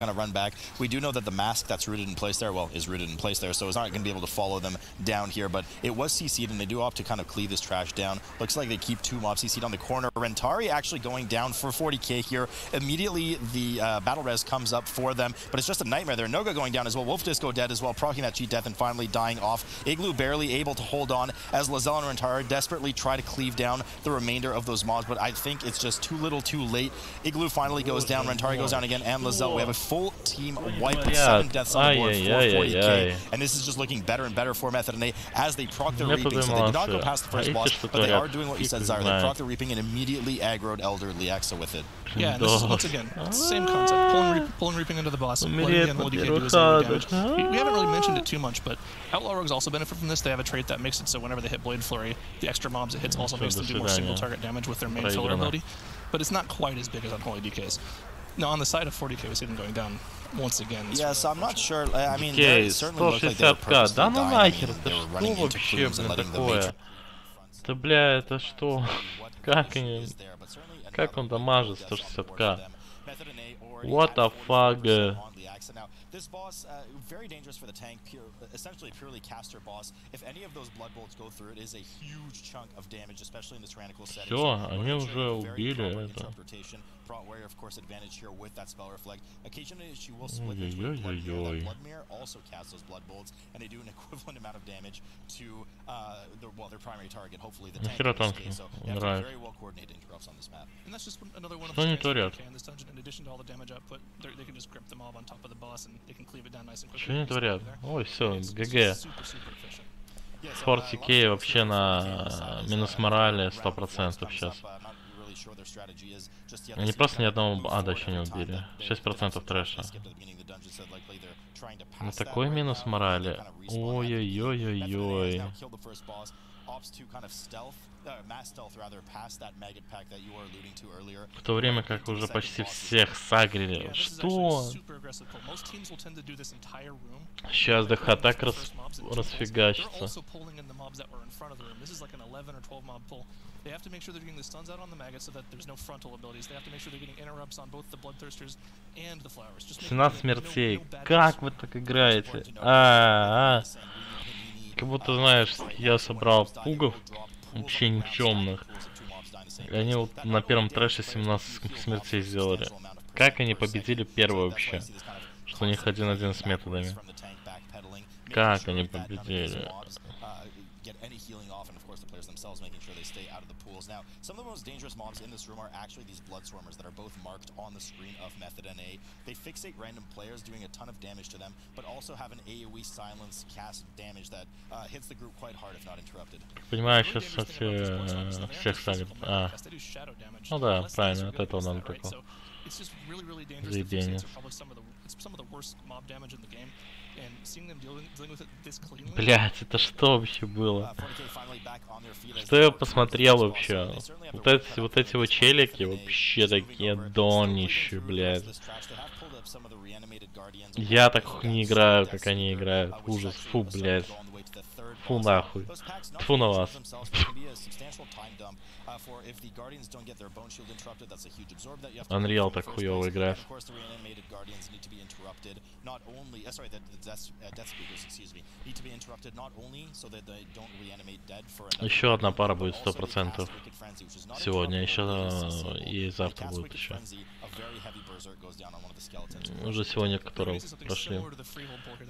Going to run back. We do know that the mask that's rooted in place there, well, is rooted in place there, so it's not going to be able to follow them down here, but it was CC'd, and they do opt to kind of cleave this trash down. Looks like they keep two mobs CC'd on the corner. Rentari actually going down for 40k here. Immediately, the battle res comes up for them, but it's just a nightmare there. Noga going down as well. Wolf Disco dead as well, proccing that cheat death and finally dying off. Igloo barely able to hold on as Lizelle and Rentari desperately try to cleave down the remainder of those mobs, but I think it's just too little too late. Igloo finally goes down, Rentari goes down again, and Lizelle. We have a full team wipe with 7 deaths on the board for 40k, and this is just looking better and better for Method NA as they proc their reaping. So they did not go past the first boss, but they are doing what you said, Zyre. They proc the reaping and immediately aggroed Elder Liaxa with it. Yeah, and this is, once again, same concept. Pulling reaping into the boss, letting in what you can do is damage. We haven't really mentioned it too much, but Outlaw Rogues also benefit from this. They have a trait that makes it so whenever they hit Blade Flurry, the extra mobs it hits also makes them do more single target damage with their main filler ability. But it's not quite as big as Unholy DKs. Now, on the side of 40k, we see them going down once again. Yeah, so I'm not sure. I mean, they certainly look like they were purposely dying. They were running into plumes and letting the Matrix. Да бля, это что? Как он дамажит 160к? What the fuck? This boss, very dangerous for the tank, essentially purely caster boss. If any of those blood bolts go through, it is a huge chunk of damage, especially in this tyrannical setting. Всё, они уже убили это. Warrior, of course, advantage here with that spell reflect. Occasionally, she will split between blood mirror. That blood mirror also casts those blood bolts, and they do an equivalent amount of damage to their primary target, hopefully the tank. In this case. So they have very well coordinated interrupts on this map. And that's just another one of the things in this dungeon. In addition to all the damage output, they can just grip the mob on top of the boss, and they can cleave it down nice and quickly. Что они творят? Ой, все, ГГ. 40k вообще на минус морали 100% сейчас. Они просто ни одного ада еще не убили. 6% трэша. На такой минус морали. Ой-ой-ой-ой-ой. В то время как уже почти всех сагрили. Что? Сейчас ДХ так расфигачится. They have to make sure they're getting the stuns out on the maggots so that there's no frontal abilities. They have to make sure they're getting interrupts on both the bloodthirsters and the flowers. 17 смертей. Как вы так играете? Как будто, знаешь, я собрал пугов вообще никчемных. И они вот на первом трэше 17 смертей сделали. Как они победили первый вообще? Что у них 1-1 с методами. Как они победили? Now, some of the most dangerous mobs in this room are actually these blood swarmers that are both marked on the screen of Method NA. They fixate random players, doing a ton of damage to them, but also have an AoE silence cast damage that hits the group quite hard if not interrupted. Понимаю, сейчас, кстати, всех сагрят. Ну да, правильно, от этого надо прикол. Заебение. Блять, это что вообще было? Что я посмотрел вообще? Вот эти вот челики вообще такие донищи, блядь. Я так не играю, как они играют. Ужас, фу, блядь. Фу нахуй. Фу на вас. Unreal так хуёво играет. Еще одна пара будет 100% сегодня, еще и завтра будет еще. Уже сегодня, которые прошли.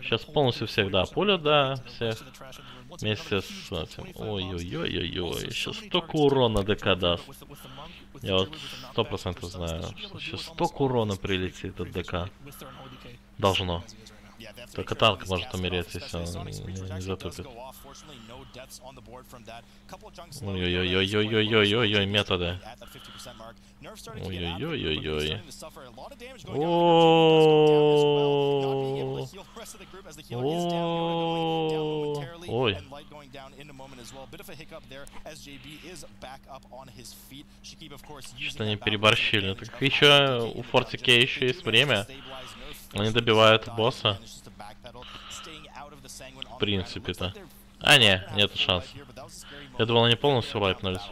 Сейчас полностью всех, да, пуля, да, всех. Вместе с этим. Ой-ой-ой-ой-ой. Сейчас столько урона ДК даст. Я вот 100% знаю, что сейчас столько урона прилетит от ДК. Должно. Только танк может умереть, если он не затупит. Ой-ой-ой-ой-ой-ой-ой-ой, методы. Ой-ой-ой-ой-ой. Ой. Что-то они переборщили. Так еще у 40k еще есть время. Они добивают босса. В принципе-то. А, не, нет шансов. Я думал, они полностью лайпнулись.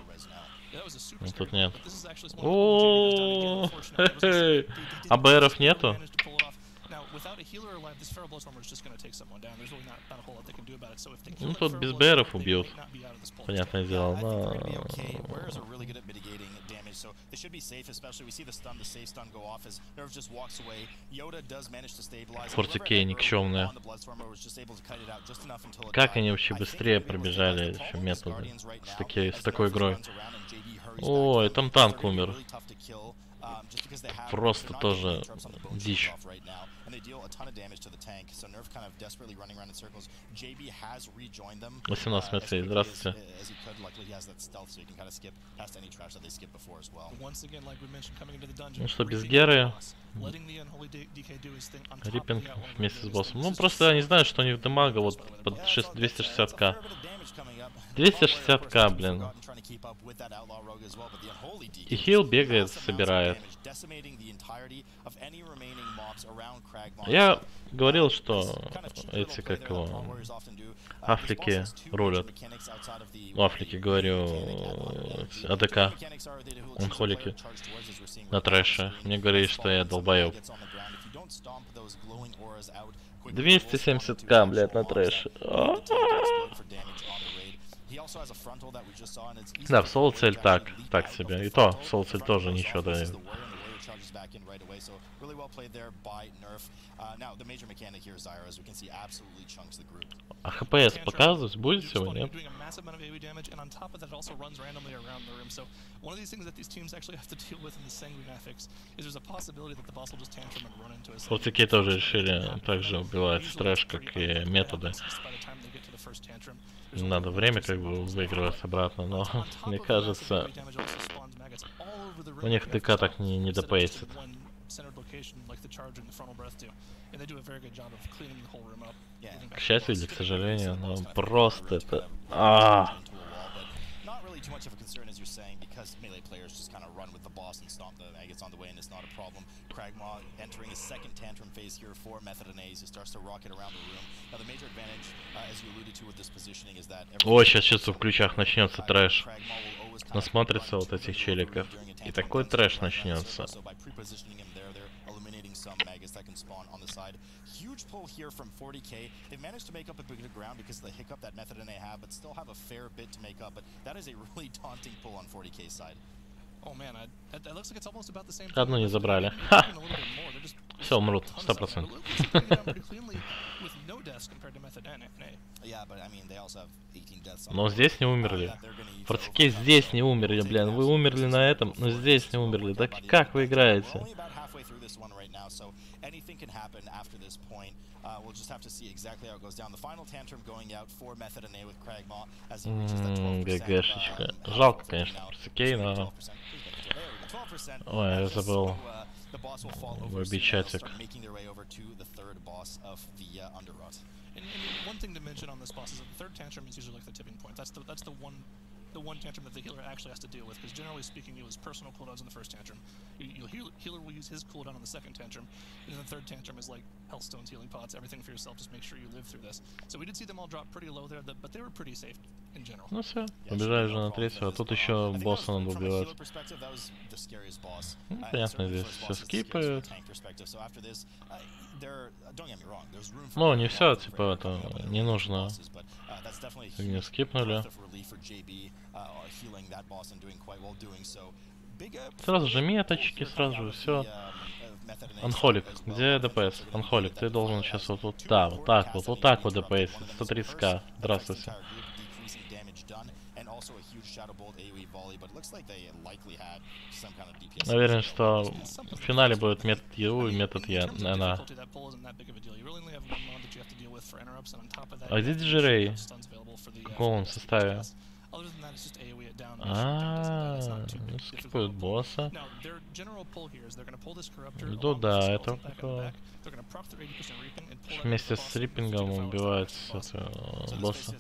Но тут нет. О, АБРов нету? Ну тут без БРов убьют. Понятное дело, но... Фортикей никчемная. Как они вообще быстрее пробежали еще методы с такой игрой? Ой, там танк умер. Просто тоже дичь. 18 метров, здравствуйте. Ну что, без Геры? Риппинг вместе с боссом. Ну просто я не знаю, что они в демага вот под 260к. 260к, блин. И хил бегает, собирает. Я говорил, что эти, как его, Африки рулят. Ну, Африки, говорю, АДК, онхолики на трэше. Мне говорили, что я долбоёб. 270к, блядь, на трэше. Да, в соло цель так себе. И то, в соло цель тоже ничего дает. А ХПС показывать будет сегодня, нет? Фортикей тоже решили также убивать трэш, как и методы. Надо время как бы выигрывать обратно, но мне кажется, у них ТК так не допейсит. К счастью или к сожалению, но просто это... Ой, сейчас чувствую, в ключах начнется трэш. Насмотрится вот этих челиков. И такой трэш начнется. Huge pull here from 40k. They've managed to make up a bit of ground because of the hiccup that Method and they have, but still have a fair bit to make up. But that is a really daunting pull on 40k's side. Oh man, that looks like it's almost about the same. Одну не забрали. Ха! Все, умрут, 100%. Но здесь не умерли. Фортикей здесь не умерли, блин. Вы умерли на этом, но здесь не умерли. Так как вы играете? ГГшечка. Жалко, конечно, Фортикей, но... Ой, я забыл выбить чатик. The one tantrum that the healer actually has to deal with, because generally speaking, it was personal cooldowns in the first tantrum. Healer will use his cooldown on the second tantrum, and then the third tantrum is like Hellstones, healing pots, everything for yourself. Just make sure you live through this. So we did see them all drop pretty low there, but they were pretty safe in general. Ну все, побежали же на третьего, а тут еще босса надо убивать. Ну, понятно, здесь все скипают. Ну, не все, типа, это не нужно. Не скипнули. Сразу же меточки, сразу же все. Анхолик, где ДПС? Анхолик, ты должен сейчас вот да, вот так вот ДПС. 130к. Здравствуйте. Уверен, что в финале будет метод ЕУ и метод ЯНА. А где Диджерей? В каком он составе? Ну скипают босса. Ну да, это вместе с риппингом убивает босса.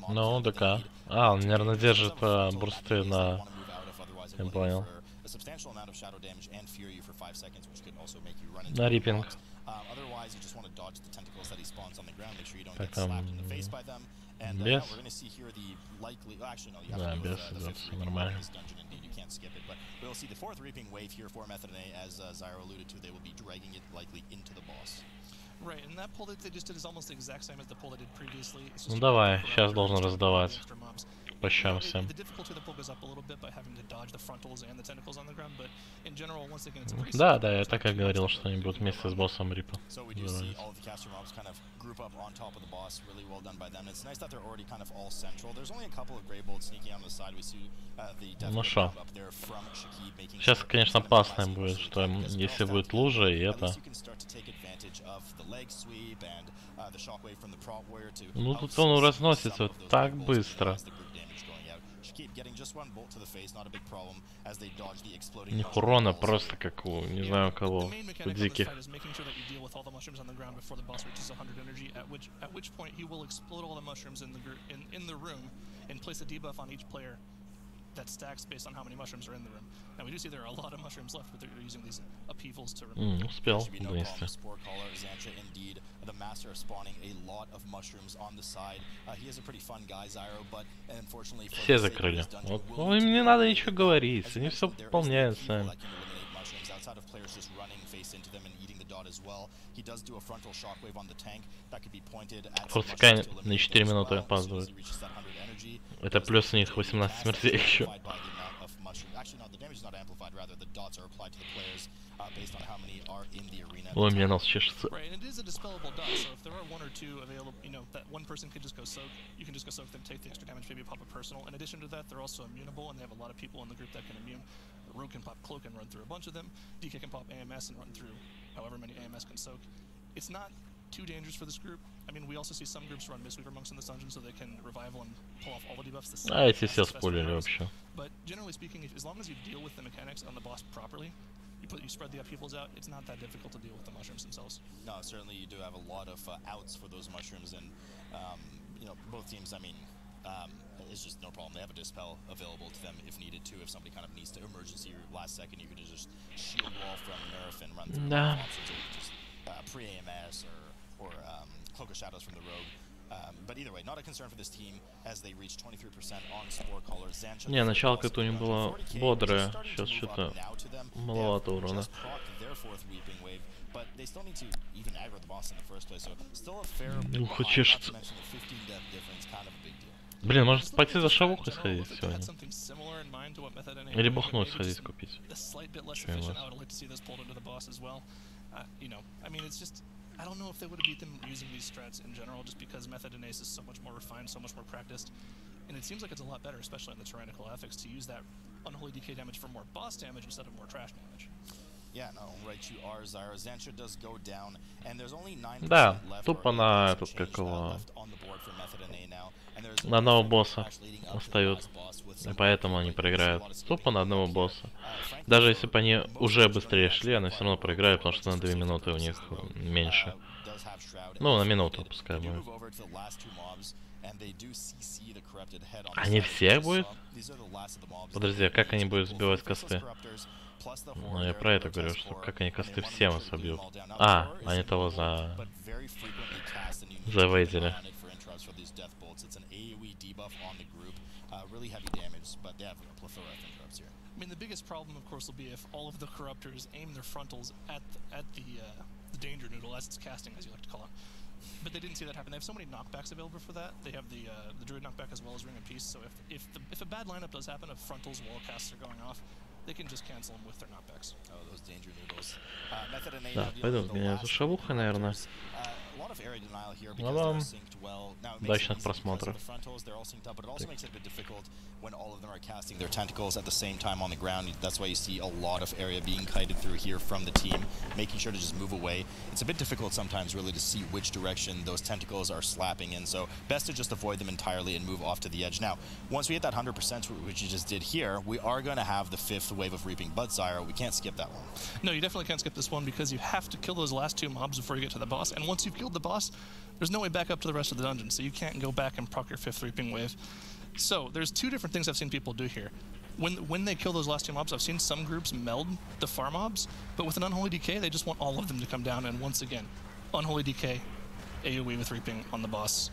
Ну, ДК. Он, наверное, держит бурсты на... Я понял. На риппинг. Otherwise, you just want to dodge the tentacles that he spawns on the ground. Make sure you don't get slapped in the face by them. And we're going to see here the likely. Well, actually, no, you have to do the fifth reaping in this dungeon. Indeed, you can't skip it. But we'll see the fourth reaping wave here for Method NA, as Zyro alluded to. They will be dragging it likely into the boss. Right, and that pull that they just did is almost the exact same as the pull they did previously. Ну давай, сейчас должен раздавать. По щам всем. Да, да, я так и говорил, что они будут вместе с боссом Рипа. Ну шо. Сейчас, конечно, опасное будет, что если будет лужа, и это... Ну тут он разносится так быстро. У них урона просто как у, не знаю кого, у диких. That stacks based on how many mushrooms are in the room. Now we do see there are a lot of mushrooms left, but they're using these upheavals to успел, быстро. Indeed, the master spawning a lot of mushrooms on the side. He is a pretty fun guy, Zyro, but unfortunately все закрыли. Вот, ну, им не надо ничего говорить, они все выполняют сами. Outside of players just running face into them and eating the dot as well. He does do a frontal shockwave on the tank that could be pointed at Фортикай на 4 минуты опаздывает. Это плюс у них 18 смертей еще. Ой, мне нос чешется. Rogue can pop Cloak and run through a bunch of them. DK can pop AMS and run through however many AMS can soak. It's not too dangerous for this group. I mean, we also see some groups run Mistweaver monks in this dungeon so they can revival and pull off all the debuffs. Эти все спулили вообще. But generally speaking, as long as you deal with the mechanics on the boss properly, you spread the upheavals out, it's not that difficult to deal with the mushrooms themselves. No, certainly you do have a lot of outs for those mushrooms, and you know, both teams, I mean, it's just no problem. They have a dispel available to them if needed to. If somebody kind of needs to emergency last second, you could just shield wall from Nerf and run through options, or just pre-AMS or Cloak of Shadows from the Rogue. But either way, not a concern for this team as they reach 23% on Spore Caller. Не, начало-то у них было бодрое, сейчас что-то маловато урона. Ухо чешется. Блин, может пойти за шавухой сходить сегодня? Или бухнуть сходить купить? I don't know if they would have beat them using these strats in general, just because Method and Ace is so much more refined, so much more practiced. And it seems like it's a lot better, especially in the Tyrannical Affix, to use that Unholy DK damage for more boss damage instead of more trash damage. Yeah, no, right you are, Zyro. Xantra does go down, and there's only 9% да, left тупо на этот, как его, на одного босса остаются, и поэтому они проиграют. Тупо на одного босса. Даже если бы они уже быстрее шли, они все равно проиграют, потому что на 2 минуты у них меньше. Ну, на минуту, пускай будет. Они всех будут? Подожди, а как они будут сбивать косты? Ну, я про это говорю, что как они косты всем собьют. А, они того завейдили. I mean, the biggest problem, of course, will be if all of the corruptors aim their frontals at the danger noodle, as it's casting, as you like to call it. But they didn't see that happen. They have so many knockbacks available for that. They have the druid knockback as well as Ring of Peace. So if a bad lineup does happen, if frontals wall casts are going off, they can just cancel them with their knockbacks. Oh, those danger noodles. Да, пойду меня за шавухой, наверное. Ну вам удачных просмотров. When all of them are casting their tentacles at the same time on the ground, that's why you see a lot of area being kited through here from the team, making sure to just move away. It's a bit difficult sometimes really to see which direction those tentacles are slapping in, so best to just avoid them entirely and move off to the edge. Now, once we hit that 100%, which you just did here, we are going to have the 5th wave of Reaping Blood, Zyro. We can't skip that one. No, you definitely can't skip this one because you have to kill those last 2 mobs before you get to the boss, and once you've killed the boss, there's no way back up to the rest of the dungeon, so you can't go back and proc your 5th Reaping wave. So, there's 2 different things I've seen people do here. when they kill those last 2 mobs, I've seen some groups meld the far mobs, but with an Unholy DK, they just want all of them to come down, and once again, Unholy DK, AoE with Reaping on the boss.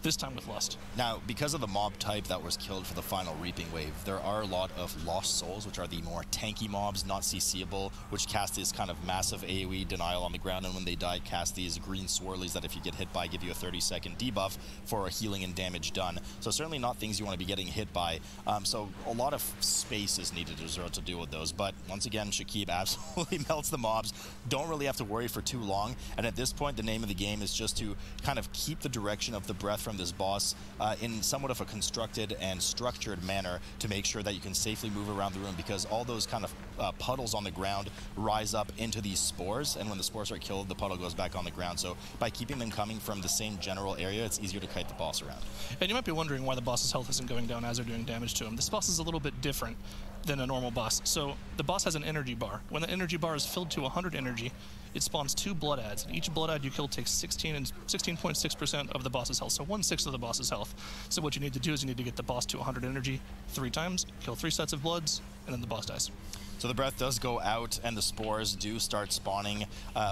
This time with Lust. Now, because of the mob type that was killed for the final Reaping wave, there are a lot of Lost Souls, which are the more tanky mobs, not CCable, which cast this kind of massive AoE denial on the ground, and when they die, cast these green swirlies that if you get hit by, give you a 30-second debuff for a healing and damage done. So certainly not things you want to be getting hit by. So a lot of space is needed as well to deal with those. But once again, Shakib absolutely melts the mobs. Don't really have to worry for too long. And at this point, the name of the game is just to kind of keep the direction of the breath from this boss in somewhat of a constructed and structured manner to make sure that you can safely move around the room, because all those kind of puddles on the ground rise up into these spores, and when the spores are killed, the puddle goes back on the ground. So by keeping them coming from the same general area, it's easier to kite the boss around. And you might be wondering why the boss's health isn't going down as they're doing damage to him. This boss is a little bit different than a normal boss. So the boss has an energy bar. When the energy bar is filled to 100 energy, it spawns 2 blood adds. And each blood add you kill takes 16.6% of the boss's health, so 1/6 of the boss's health. So what you need to do is you need to get the boss to 100 energy 3 times, kill 3 sets of bloods, and then the boss dies. So the breath does go out, and the spores do start spawning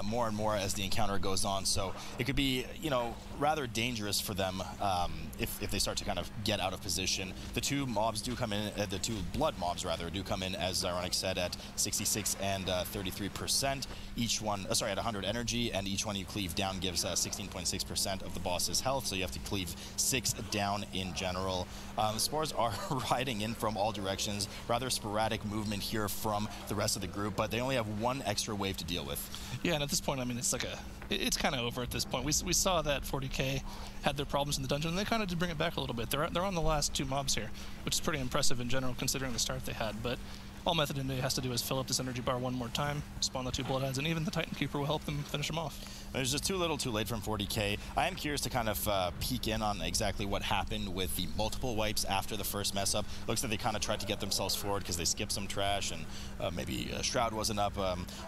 more and more as the encounter goes on. So it could be, you know, rather dangerous for them if they start to kind of get out of position. The 2 mobs do come in, the 2 blood mobs rather, do come in, as Ironic said, at 66 and 33%. Each one, sorry, at 100 energy, and each one you cleave down gives 16.6% of the boss's health. So you have to cleave 6 down in general. The spores are riding in from all directions. Rather sporadic movement here from the rest of the group, but they only have 1 extra wave to deal with. Yeah, and at this point, I mean, it's kind of over at this point. We saw that 40k had their problems in the dungeon, and they kind of did bring it back a little bit. They're on the last 2 mobs here, which is pretty impressive in general considering the start they had. But all Method NA has to do is fill up this energy bar 1 more time, spawn the 2 blood adds, and even the Titan Keeper will help them finish them off. There's just too little too late from 40k. I am curious to kind of peek in on exactly what happened with the multiple wipes after the first mess up. Looks like they kind of tried to get themselves forward because they skipped some trash, and maybe Shroud wasn't up.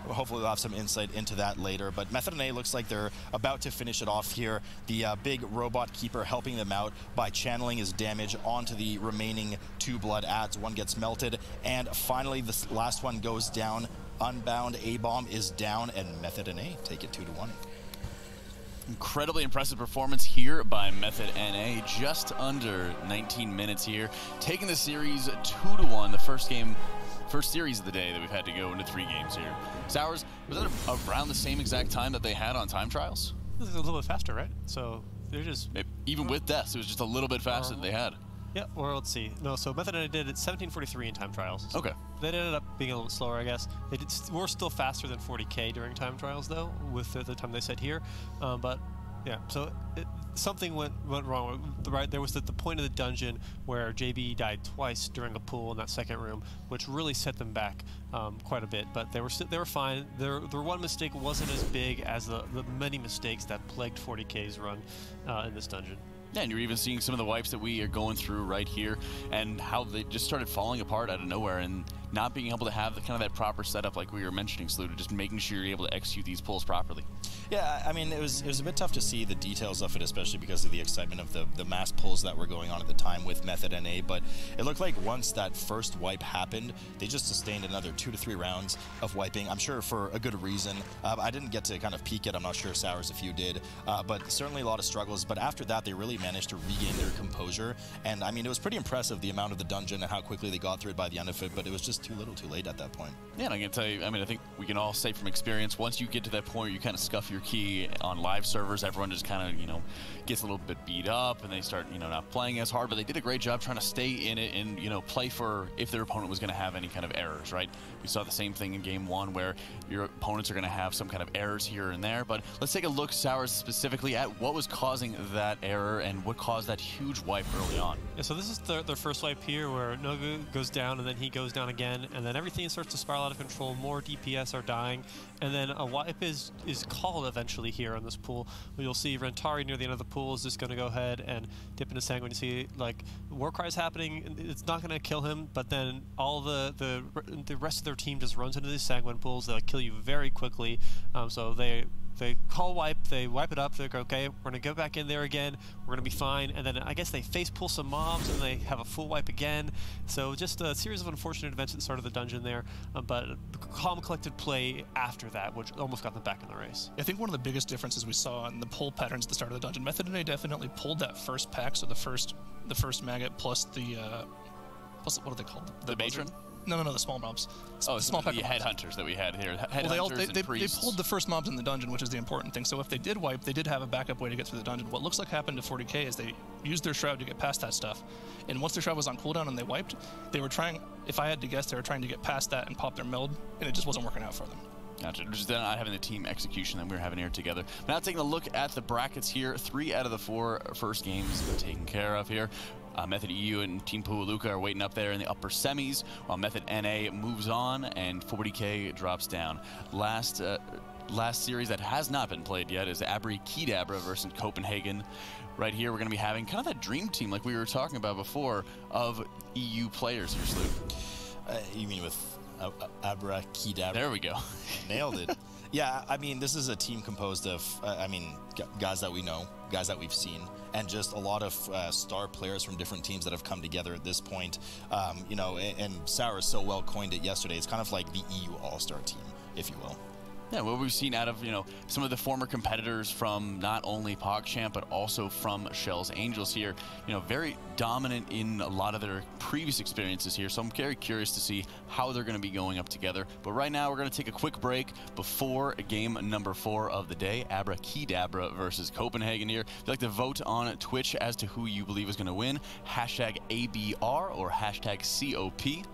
Hopefully we'll have some insight into that later. But Method NA looks like they're about to finish it off here. The big robot keeper helping them out by channeling his damage onto the remaining 2 blood adds. 1 gets melted, and finally the last one goes down. Unbound A-Bomb is down, and Method NA take it 2-1. Incredibly impressive performance here by Method NA, just under 19 minutes here, taking the series 2-1, the first series of the day that we've had to go into 3 games here. Sours, was that around the same exact time that they had on time trials? This is a little bit faster, right? So they're just... Even with deaths, it was just a little bit faster than they had. Yeah, or let's see. No, so Method NA did it 17:43 in time trials. So okay. That ended up being a little slower, I guess. They were still faster than 40k during time trials, though, with the time they set here. But yeah, so something went wrong. Right, there was the point of the dungeon where JB died twice during a pool in that second room, which really set them back quite a bit. But they were fine. Their one mistake wasn't as big as the many mistakes that plagued 40k's run in this dungeon. Yeah, and you're even seeing some of the wipes that we are going through right here, and how they just started falling apart out of nowhere, and not being able to have the kind of that proper setup like we were mentioning, Sluta, just making sure you're able to execute these pulls properly. Yeah, I mean, it was a bit tough to see the details of it, especially because of the excitement of the mass pulls that were going on at the time with Method NA, but it looked like once that first wipe happened, they just sustained another 2 to 3 rounds of wiping, I'm sure for a good reason. I didn't get to kind of peek it, I'm not sure, Sours, if you did, but certainly a lot of struggles, but after that, they really managed to regain their composure, and I mean, it was pretty impressive, the amount of the dungeon and how quickly they got through it by the end of it, but it was just too little too late at that point. Yeah, and I can tell you, I mean, I think we can all say from experience, once you get to that point where you kind of scuff your key on live servers, everyone just kind of, you know, gets a little bit beat up, and they start, you know, not playing as hard, but they did a great job trying to stay in it and, you know, play for if their opponent was going to have any kind of errors, right? We saw the same thing in game 1 where your opponents are going to have some kind of errors here and there, but let's take a look, Sours, specifically at what was causing that error and what caused that huge wipe early on. Yeah, so this is their first wipe here where Nogu goes down and then he goes down again, and then everything starts to spiral out of control, more DPS are dying, and then a wipe is called eventually here on this pool. You'll see Rentari near the end of the pool is just going to go ahead and dip into Sanguine. You see, like, Warcry is happening, it's not going to kill him, but then all the rest of their team just runs into these Sanguine pools. They'll kill you very quickly, so they They call wipe, they wipe it up, they go, okay, we're going to go back in there again, we're going to be fine, and then I guess they face pull some mobs and they have a full wipe again. So just a series of unfortunate events at the start of the dungeon there, but calm, collected play after that, which almost got them back in the race. I think one of the biggest differences we saw in the pull patterns at the start of the dungeon, Method NA definitely pulled that first pack, so the first maggot plus the, what are they called? The matron? No, the small mobs. Oh, small the headhunters that we had here. Well, they pulled the first mobs in the dungeon, which is the important thing. So if they did wipe, they did have a backup way to get through the dungeon. What looks like happened to 40k is they used their shroud to get past that stuff. And once their shroud was on cooldown and they wiped, they were trying, if I had to guess, they were trying to get past that and pop their meld, and it just wasn't working out for them. Gotcha. Just not having the team execution that we were having here together. Now taking a look at the brackets here, 3 out of the 4 first games taken care of here. Method EU and Team Pualuka are waiting up there in the upper semis, while Method NA moves on and 40k drops down. Last series that has not been played yet is Abri Kedabra versus Copenhagen. Right here, we're going to be having kind of that dream team like we were talking about before of EU players here, Sloop. You mean with Abra Kedabra? There we go. Nailed it. Yeah, I mean, this is a team composed of, guys that we know, guys that we've seen, and just a lot of star players from different teams that have come together at this point. You know, and Sauer so well coined it yesterday. It's kind of like the EU All-Star team, if you will. Yeah, what we've seen out of, you know, some of the former competitors from not only PogChamp, but also from Shell's Angels here, you know, very dominant in a lot of their previous experiences here. So I'm very curious to see how they're going to be going up together. But right now, we're going to take a quick break before game number 4 of the day, Abra Kedabra versus Copenhagen here. If you'd like to vote on Twitch as to who you believe is going to win, hashtag ABR or hashtag COP.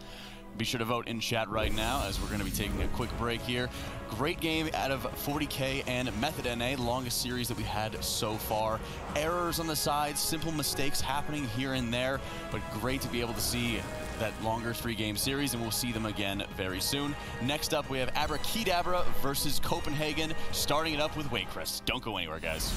Be sure to vote in chat right now as we're going to be taking a quick break here. Great game out of 40k and Method NA, longest series that we had so far. Errors on the sides, simple mistakes happening here and there, but great to be able to see that longer 3-game series, and we'll see them again very soon. Next up, we have Abra Kedabra versus Copenhagen, starting it up with Waycrest. Don't go anywhere, guys.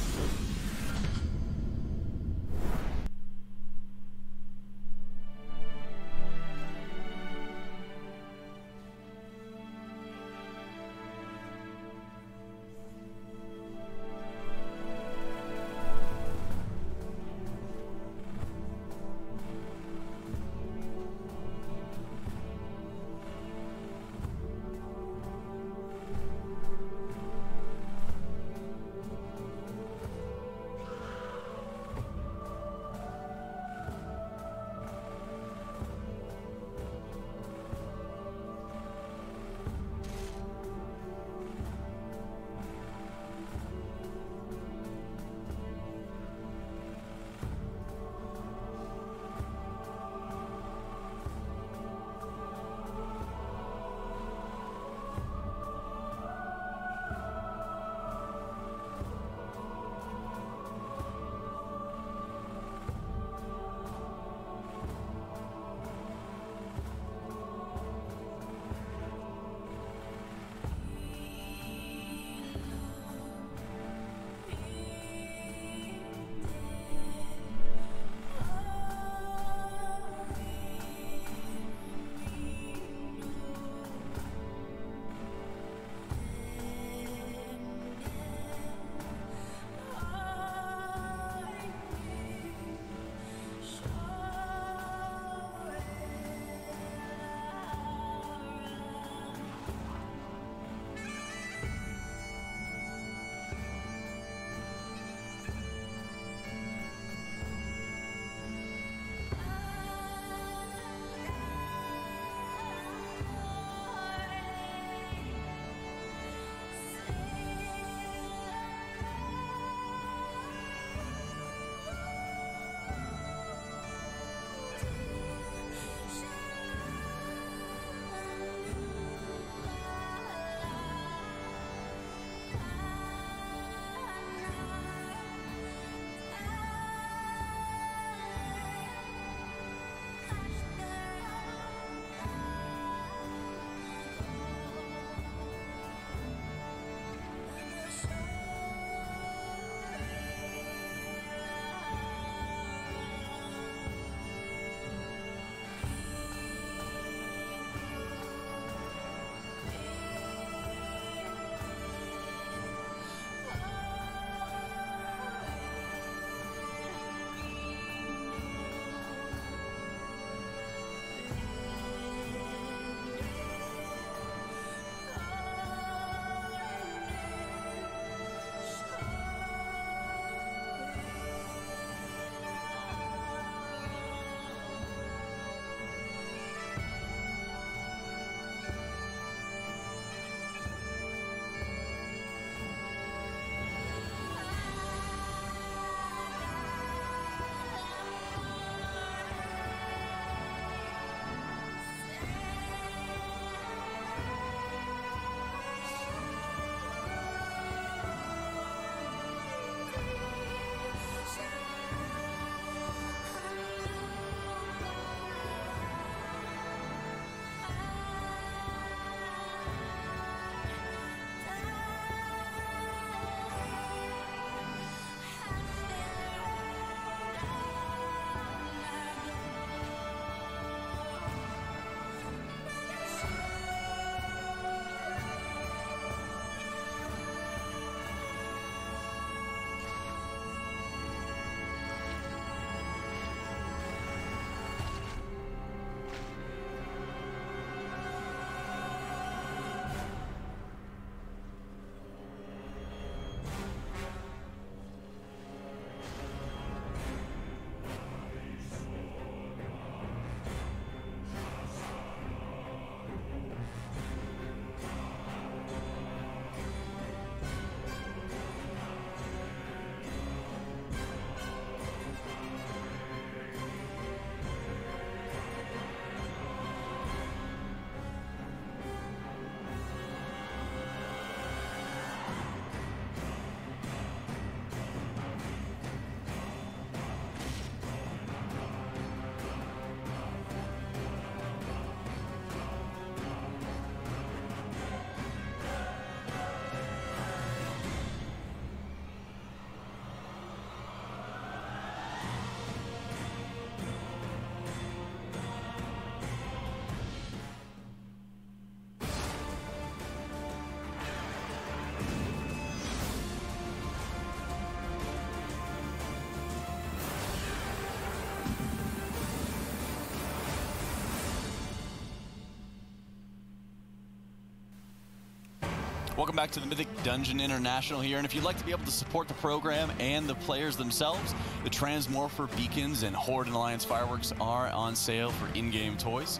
Welcome back to the Mythic Dungeon International here, and if you'd like to be able to support the program and the players themselves, the Transmorpher beacons and Horde and Alliance fireworks are on sale for in-game toys.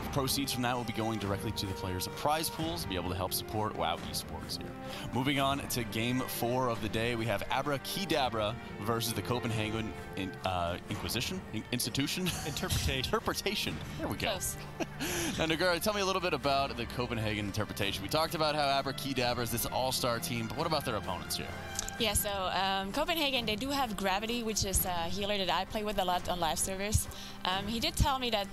The proceeds from that will be going directly to the players of prize pools to be able to help support WoW esports here. Moving on to Game 4 of the day, we have Abra Kedabra versus the Copenhagen Institution? Interpretation. There we go. Close. Now, Nagura, tell me a little bit about the Copenhagen Interpretation. We talked about how Abra Kedabra is this all-star team, but what about their opponents here? Yeah, so Copenhagen, they do have Gravity, which is a healer that I play with a lot on live servers. He did tell me that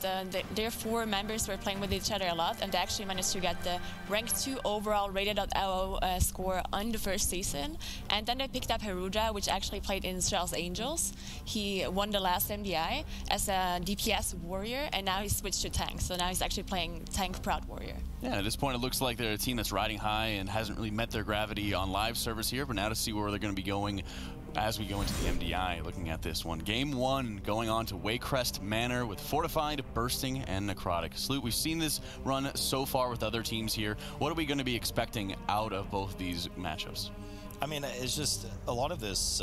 their 4 members were playing with each other a lot, and they actually managed to get the rank 2 overall rated.io score on the first season. And then they picked up Heruja, which actually played in Charles Angels. He won the last MDI as a DPS warrior, and now he's switched to tank. So now he's actually playing tank Proud Warrior. Yeah, at this point it looks like they're a team that's riding high and hasn't really met their gravity on live servers here, but now to see where they're going to be going as we go into the MDI, looking at this one. Game 1 going on to Waycrest Manor with Fortified, Bursting, and Necrotic. Salute, we've seen this run so far with other teams here. What are we going to be expecting out of both these matchups? I mean, it's just a lot of this.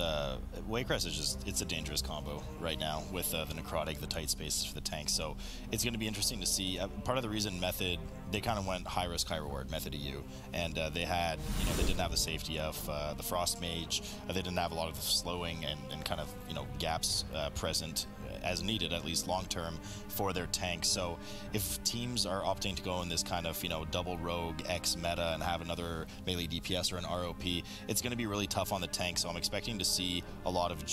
Waycrest is just, it's a dangerous combo right now with the Necrotic, the tight spaces for the tank. So it's going to be interesting to see. Part of the reason Method, they kind of went high risk, high reward, Method EU. And they had, they didn't have the safety of the Frost Mage. They didn't have a lot of slowing and kind of, gaps present as needed, at least long-term, for their tanks. So if teams are opting to go in this kind of, double rogue X meta and have another melee DPS or an ROP, it's going to be really tough on the tank. So I'm expecting to see a lot of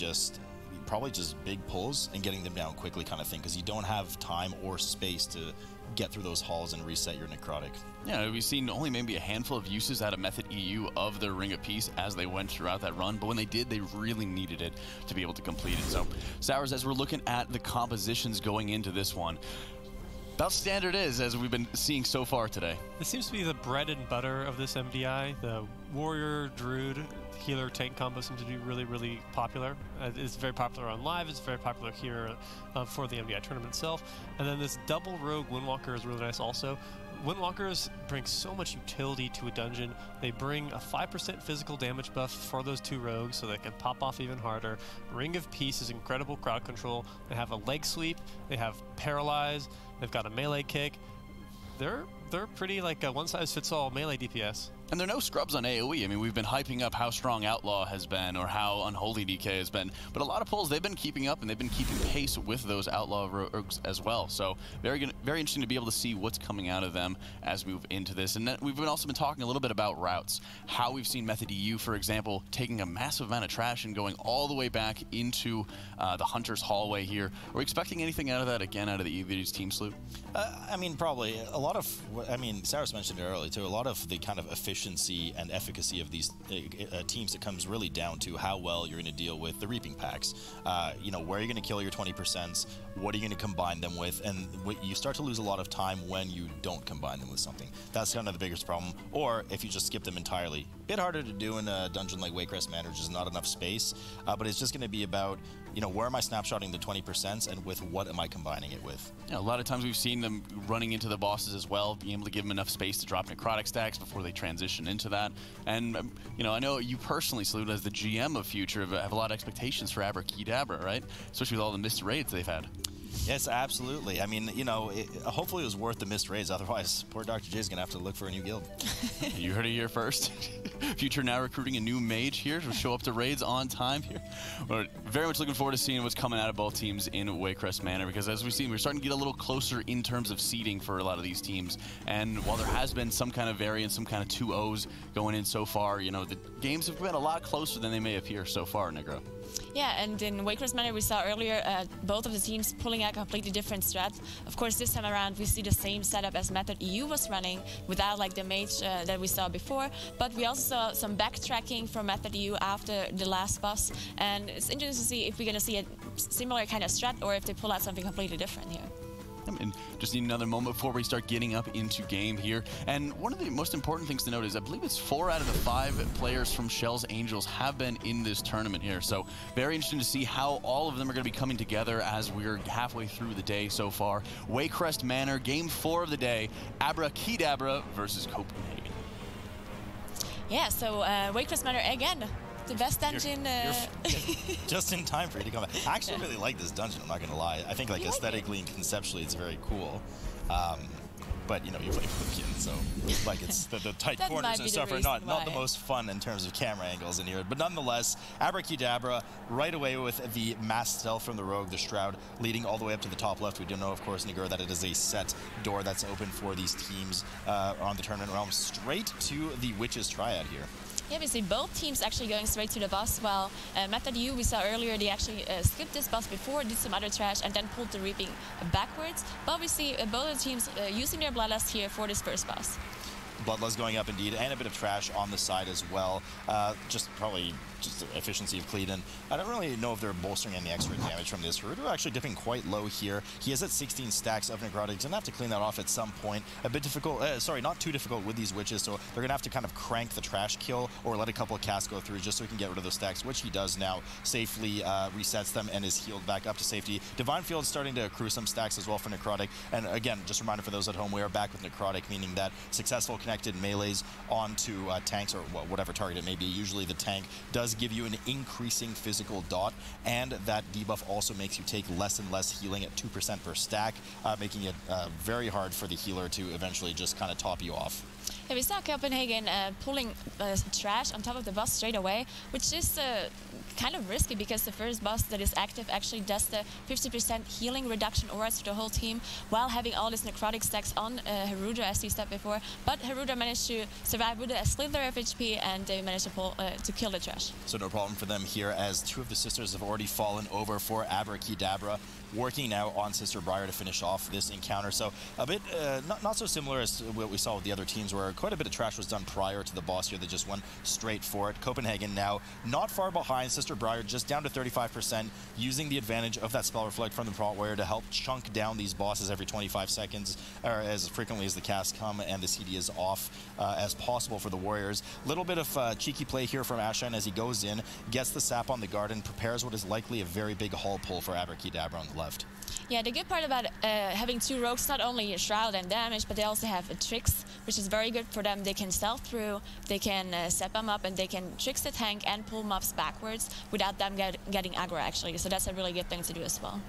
probably just big pulls and getting them down quickly kind of thing, because you don't have time or space to get through those halls and reset your Necrotic. Yeah, we've seen only maybe a handful of uses out of Method EU of their Ring of Peace as they went throughout that run, but when they did, they really needed it to be able to complete it. So, Sours, as we're looking at the compositions going into this one, about standard is, as we've been seeing so far today. This seems to be the bread and butter of this MDI. The Warrior, Druid, Healer, Tank combo seems to be really, really popular. It's very popular on live. It's very popular here for the MDI tournament itself. And then this double rogue Windwalker is really nice also. Windwalkers bring so much utility to a dungeon. They bring a 5% physical damage buff for those 2 rogues so they can pop off even harder. Ring of Peace is incredible crowd control. They have a leg sweep. They have paralyze. They've got a melee kick. They're pretty like a one-size-fits-all melee DPS. And there are no scrubs on AoE. I mean, we've been hyping up how strong Outlaw has been or how unholy DK has been, but a lot of polls, they've been keeping up and they've been keeping pace with those Outlaw rogues as well. So very interesting to be able to see what's coming out of them as we move into this. And then we've also been talking a little bit about routes, how we've seen Method EU, for example, taking a massive amount of trash and going all the way back into the Hunter's Hallway here. Are we expecting anything out of that again out of either of these teams, Salute? I mean, probably. A lot of, Cyrus mentioned it earlier too, a lot of the kind of efficiency and efficacy of these teams, it comes really down to how well you're going to deal with the reaping packs. Where you're going to kill your 20%, what are you going to combine them with, and you start to lose a lot of time when you don't combine them with something. That's kind of the biggest problem. Or if you just skip them entirely. A bit harder to do in a dungeon like Waycrest Manor, which is not enough space, but it's just going to be about, where am I snapshotting the 20% and with what am I combining it with? Yeah, a lot of times we've seen them running into the bosses as well, being able to give them enough space to drop necrotic stacks before they transition into that. And, I know you personally, Salute, as the GM of Future, have a lot of expectations for Abra Kedabra, right? Especially with all the missed raids they've had. Yes, absolutely. I mean, hopefully it was worth the missed raids. Otherwise, poor Dr. J is going to have to look for a new guild. You heard it here first. Future now recruiting a new mage here to show up to raids on time here. We're very much looking forward to seeing what's coming out of both teams in Waycrest Manor, because as we've seen, we're starting to get a little closer in terms of seeding for a lot of these teams. And while there has been some kind of variance, some kind of 2-0s going in so far, the games have been a lot closer than they may appear so far, Negro. Yeah, and in Waycrest Manor we saw earlier both of the teams pulling out completely different strats. Of course, this time around we see the same setup as Method EU was running without like the mage that we saw before, but we also saw some backtracking from Method EU after the last boss, and it's interesting to see if we're going to see a similar kind of strat or if they pull out something completely different here. And just need another moment before we start getting up into game here. And one of the most important things to note is I believe it's 4 out of the 5 players from Shell's Angels have been in this tournament here. So very interesting to see how all of them are going to be coming together as we're halfway through the day so far. Waycrest Manor, game 4 of the day, Abra Kedabra versus Copenhagen. Yeah, so Waitress Manor again. The best dungeon. Just in time for you to come back. I actually really like this dungeon, I'm not going to lie. I think like aesthetically and conceptually it's very cool. But, you know, you play Pumpkin, so like it's the tight corners and stuff are not the most fun in terms of camera angles in here. But nonetheless, Abracadabra right away with the mass stealth from the Rogue, the Shroud, leading all the way up to the top left. We do know, of course, Nigur, that it is a set door that's open for these teams on the tournament realm, straight to the Witches Triad here. Yeah, we see both teams actually going straight to the boss, while Method U, we saw earlier, they actually skipped this boss before, did some other trash, and then pulled the Reaping backwards. But we see both teams using their Bloodlust here for this first boss. Bloodlust going up indeed, and a bit of trash on the side as well. Probably just efficiency of Cleedon. I don't really know if they're bolstering any extra damage from this. Haruto actually dipping quite low here. He is at 16 stacks of Necrotic. He's gonna have to clean that off at some point. A bit difficult, sorry, not too difficult with these Witches, so they're gonna have to kind of crank the trash kill or let a couple of casts go through just so he can get rid of those stacks, which he does now. Safely resets them and is healed back up to safety. Divine Field's starting to accrue some stacks as well for Necrotic. And again, just a reminder for those at home, we are back with Necrotic, meaning that successful connected melees onto tanks or whatever target it may be. Usually the tank does give you an increasing physical dot, and that debuff also makes you take less and less healing at 2% per stack, making it very hard for the healer to eventually just kind of top you off. Yeah, we saw Copenhagen pulling trash on top of the boss straight away, which is kind of risky because the first boss that is active actually does the 50% healing reduction auras to the whole team while having all these necrotic stacks on Haruto, as we said before. But Haruto managed to survive with a slither of HP, and they managed to kill the trash. So no problem for them here, as two of the sisters have already fallen over for Abracadabra, working now on Sister Briar to finish off this encounter. So a bit not so similar as what we saw with the other teams, where quite a bit of trash was done prior to the boss here. They just went straight for it. Copenhagen now not far behind. Sister Briar just down to 35%, using the advantage of that Spell Reflect from the Prompt Warrior to help chunk down these bosses every 25 seconds, or as frequently as the casts come and the CD is off as possible for the Warriors. Little bit of cheeky play here from Ashine as he goes in, gets the sap on the garden, prepares what is likely a very big hull pull for Abracadabra on the left. Yeah, the good part about having two rogues, not only Shroud and damage, but they also have tricks, which is very good for them. They can stealth through, they can set them up, and they can tricks the tank and pull mobs backwards without them getting aggro, actually. So that's a really good thing to do as well.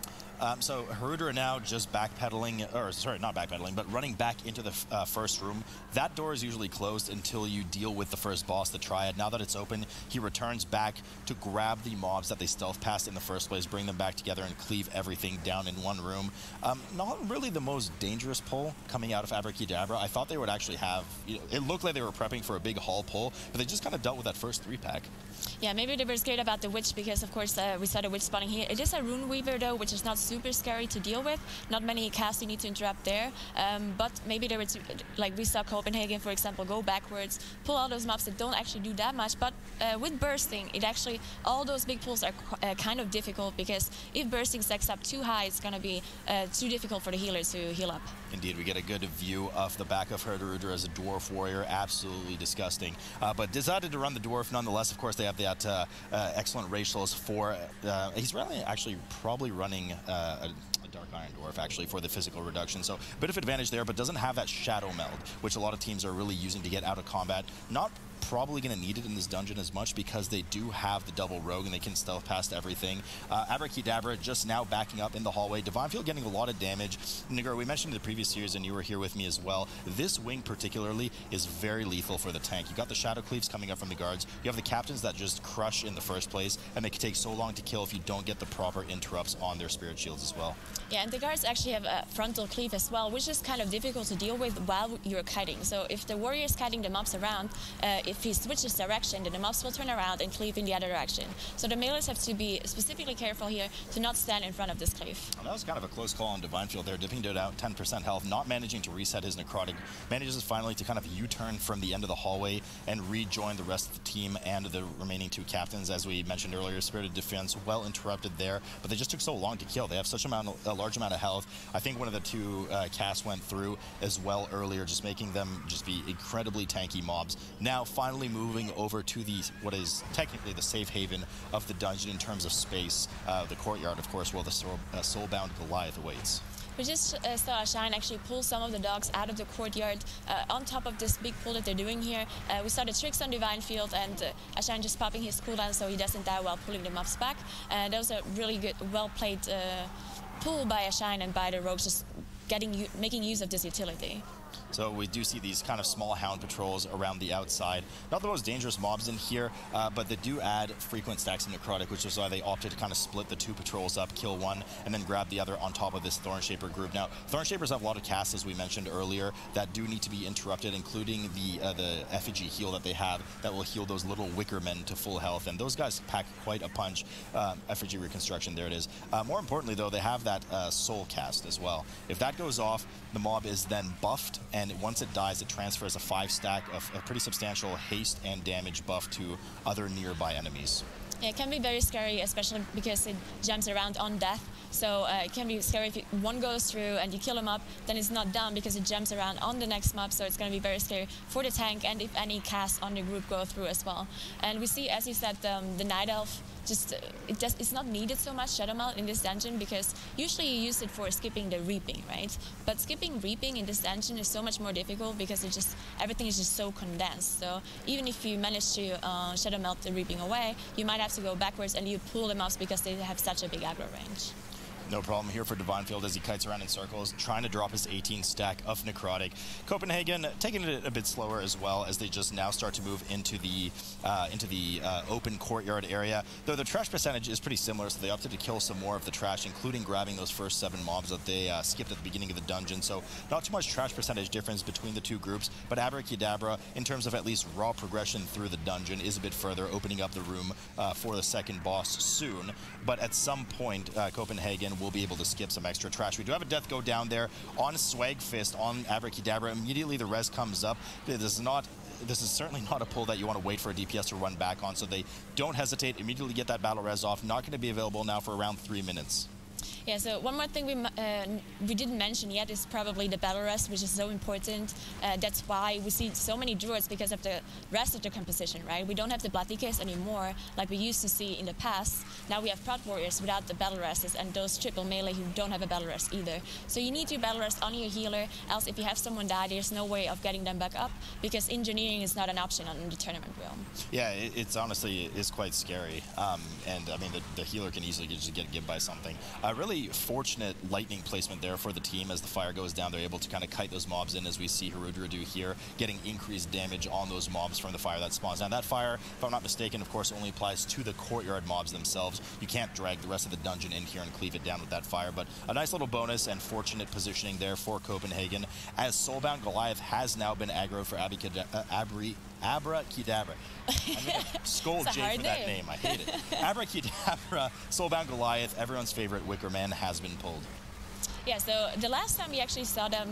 So Haruto now just backpedaling, or sorry, not backpedaling, but running back into the first room. That door is usually closed until you deal with the first boss, the Triad. Now that it's open, he returns back to grab the mobs that they stealth passed in the first place, bring them back together, and cleave everything down in one room. Not really the most dangerous pull coming out of Abracadabra. I thought they would actually have, you know, it looked like they were prepping for a big haul pull, but they just kind of dealt with that first 3-pack. Yeah, maybe they were scared about the Witch because, of course, we saw the Witch spawning here. It is a Rune Weaver, though, which is not super scary to deal with. Not many casts you need to interrupt there. But maybe they were, like we saw Copenhagen, for example, go backwards, pull all those mobs that don't actually do that much. But with bursting, it actually, all those big pulls are kind of difficult, because if bursting stacks up too high, it's going to be too difficult for the healers to heal up. Indeed, we get a good view of the back of Haruto as a Dwarf Warrior. Absolutely disgusting. But decided to run the Dwarf nonetheless. Of course, they have that excellent racials for, he's really actually probably running a Dark Iron Dwarf actually for the physical reduction, so a bit of advantage there, but doesn't have that Shadow Meld, which a lot of teams are really using to get out of combat. Not probably going to need it in this dungeon as much because they do have the double rogue and they can stealth past everything. Abracadabra just now backing up in the hallway. Divine Field getting a lot of damage. Nigur, we mentioned in the previous series, and you were here with me as well, this wing particularly is very lethal for the tank. You got the Shadow Cleaves coming up from the guards. You have the captains that just crush in the first place, and they can take so long to kill if you don't get the proper interrupts on their spirit shields as well. Yeah, and the guards actually have a frontal cleave as well, which is kind of difficult to deal with while you're kiting. So if the warrior is kiting the mobs around, if he switches direction, then the mobs will turn around and cleave in the other direction. So the melees have to be specifically careful here to not stand in front of this cleave. Well, that was kind of a close call on Divine Field there, dipping it out 10% health, not managing to reset his necrotic. Manages finally to kind of U-turn from the end of the hallway and rejoin the rest of the team and the remaining two captains. As we mentioned earlier, Spirited Defense well interrupted there, but they just took so long to kill. They have such a large amount of health. I think one of the two casts went through as well earlier, just making them just be incredibly tanky mobs. Now finally moving over to the what is technically the safe haven of the dungeon in terms of space, the courtyard, of course, where the soulbound Goliath awaits. We just saw Shine actually pull some of the dogs out of the courtyard on top of this big pull that they're doing here. We saw the tricks on Divine Field and Shine just popping his cooldown so he doesn't die while pulling the mobs back. That was a really good, well-played pull by Shine and by the rogues, just making use of this utility. So we do see these kind of small hound patrols around the outside. Not the most dangerous mobs in here, but they do add frequent stacks of necrotic, which is why they opted to kind of split the 2 patrols up, kill one, and then grab the other on top of this Thornshaper group. Now, Thornshapers have a lot of casts, as we mentioned earlier, that do need to be interrupted, including the effigy heal that they have that will heal those little wicker men to full health, and those guys pack quite a punch. Effigy reconstruction, there it is. More importantly, though, they have that soul cast as well. If that goes off, the mob is then buffed, and once it dies, it transfers a 5-stack of a pretty substantial haste and damage buff to other nearby enemies. Yeah, it can be very scary, especially because it jumps around on death. So it can be scary if one goes through and you kill him up, then it's not down because it jumps around on the next mob. So it's going to be very scary for the tank and if any casts on the group go through as well. And we see, as you said, the Night Elf, it's not needed so much, Shadow Melt, in this dungeon, because usually you use it for skipping the reaping, right? But skipping reaping in this dungeon is so much more difficult because everything is just so condensed. So even if you manage to Shadow Melt the reaping away, you might have to go backwards and you pull them off because they have such a big aggro range. No problem here for Divine Field as he kites around in circles, trying to drop his 18 stack of Necrotic. Copenhagen taking it a bit slower as well as they just now start to move into the open courtyard area. Though the trash percentage is pretty similar, so they opted to kill some more of the trash, including grabbing those first 7 mobs that they skipped at the beginning of the dungeon. So not too much trash percentage difference between the 2 groups, but Abracadabra, in terms of at least raw progression through the dungeon, is a bit further, opening up the room for the second boss soon. But at some point, Copenhagen will be able to skip some extra trash. We do have a death go down there on Swag Fist on Abracadabra. Immediately the res comes up. This is certainly not a pull that you want to wait for a DPS to run back on, so they don't hesitate, immediately get that battle res off. Not going to be available now for around 3 minutes. Yeah, so one more thing we didn't mention yet is probably the battle rest, which is so important. That's why we see so many druids, because of the rest of the composition, right? We don't have the Blood Decays anymore like we used to see in the past. Now we have Prot Warriors without the battle rests and those triple melee who don't have a battle rest either. So you need your battle rest on your healer, else if you have someone die, there's no way of getting them back up, because engineering is not an option on the tournament realm. Yeah, it's honestly is quite scary. And I mean, the healer can easily just get gibbed by something. Really fortunate lightning placement there for the team. As the fire goes down, they're able to kind of kite those mobs in, as we see Harudra do here, getting increased damage on those mobs from the fire that spawns. Now that fire, if I'm not mistaken, of course only applies to the courtyard mobs themselves. You can't drag the rest of the dungeon in here and cleave it down with that fire, but a nice little bonus and fortunate positioning there for Copenhagen, as Soulbound Goliath has now been aggroed for Abracadabra. I'm gonna scold Jay for that name. I hate it. Abracadabra, Soulbound Goliath, everyone's favorite Wicker Man, has been pulled. Yeah, so the last time we actually saw them,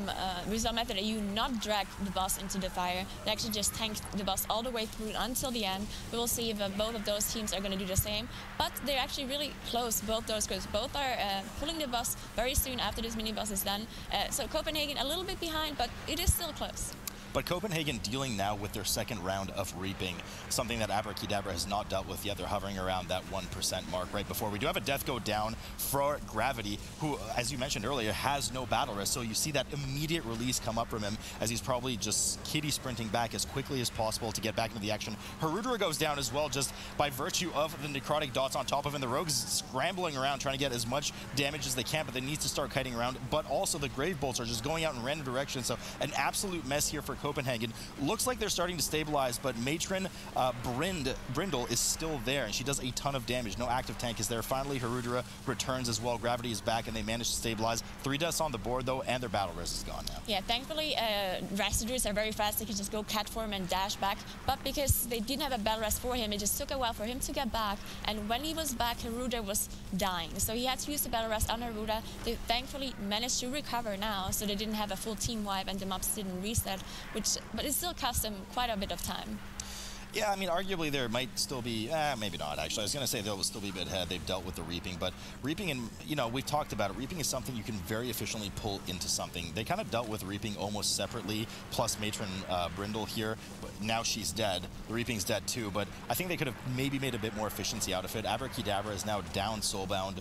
we saw Method AU not drag the boss into the fire. They actually just tanked the boss all the way through until the end. We will see if both of those teams are going to do the same. But they're actually really close, both those groups. Both are pulling the boss very soon after this mini-boss is done. So Copenhagen a little bit behind, but it is still close. But Copenhagen dealing now with their second round of reaping, something that Abracadabra has not dealt with yet. They're hovering around that 1% mark right before. We do have a death go down for Gravity, who, as you mentioned earlier, has no battle rest. So you see that immediate release come up from him as he's probably just kitty sprinting back as quickly as possible to get back into the action. Harudra goes down as well, just by virtue of the necrotic dots on top of him. The rogues scrambling around trying to get as much damage as they can, but they need to start kiting around. But also the grave bolts are just going out in random directions. So an absolute mess here for Copenhagen. Looks like they're starting to stabilize, but Matron Brindle is still there, and she does a ton of damage. No active tank is there. Finally, Harudra returns as well. Gravity is back, and they manage to stabilize. 3 deaths on the board, though, and their battle res is gone now. Yeah, thankfully, Residues are very fast. They can just go cat form and dash back. But because they didn't have a battle rest for him, it just took a while for him to get back. And when he was back, Harudra was dying. So he had to use the battle rest on Harudra. They thankfully managed to recover now, so they didn't have a full team wipe, and the mobs didn't reset, but it still cost them quite a bit of time. Yeah, I mean, arguably there might still be, maybe not actually. I was going to say they'll still be a bit ahead. They've dealt with the Reaping, but Reaping, and we've talked about it. Reaping is something you can very efficiently pull into something. They kind of dealt with Reaping almost separately, plus Matron Brindle here. But now she's dead. The Reaping's dead too, but I think they could have maybe made a bit more efficiency out of it. Abracadabra is now down Soulbound